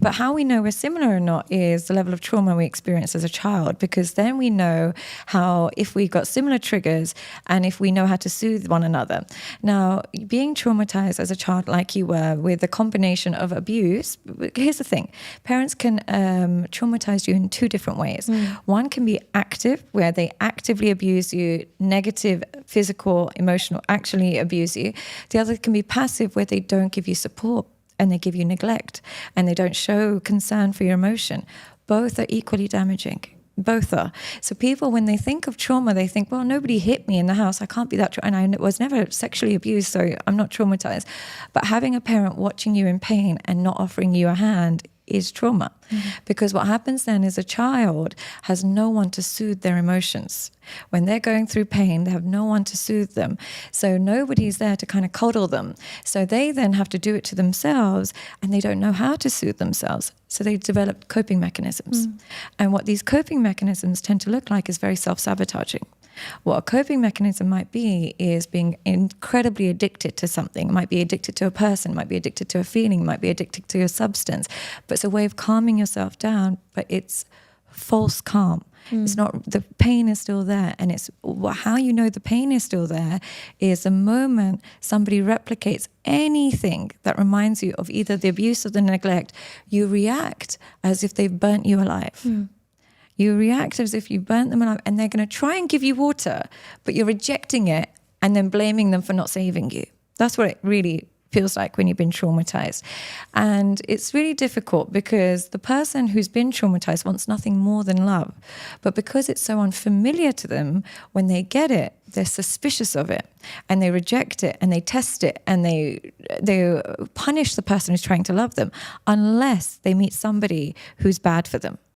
But how we know we're similar or not is the level of trauma we experienced as a child, because then we know how, if we got similar triggers and if we know how to soothe one another. Now, being traumatized as a child like you were with a combination of abuse, here's the thing. Parents can traumatize you in two different ways. One can be active, where they actively abuse you, negative, physical, emotional, actually abuse you. The other can be passive, where they don't give you support and they give you neglect and they don't show concern for your emotion. Both are equally damaging. Both are. So people, when they think of trauma, they think, well, nobody hit me in the house. I can't be that. And I was never sexually abused, so I'm not traumatized. But having a parent watching you in pain and not offering you a hand is trauma. Because what happens then is a child has no one to soothe their emotions. When they're going through pain, they have no one to soothe them. So nobody's there to kind of coddle them. So they then have to do it to themselves, and they don't know how to soothe themselves. So they develop coping mechanisms. And what these coping mechanisms tend to look like is very self-sabotaging. What a coping mechanism might be is being incredibly addicted to something. It might be addicted to a person, might be addicted to a feeling, might be addicted to a substance. But it's a way of calming yourself down, but it's false calm. It's not, the pain is still there. And it's how you know the pain is still there is the moment somebody replicates anything that reminds you of either the abuse or the neglect, you react as if they've burnt you alive. You react as if you burnt them alive, and they're going to try and give you water, but you're rejecting it and then blaming them for not saving you. That's what it really feels like when you've been traumatized. And it's really difficult because the person who's been traumatized wants nothing more than love. But because it's so unfamiliar to them, when they get it, they're suspicious of it and they reject it and they test it and they punish the person who's trying to love them unless they meet somebody who's bad for them.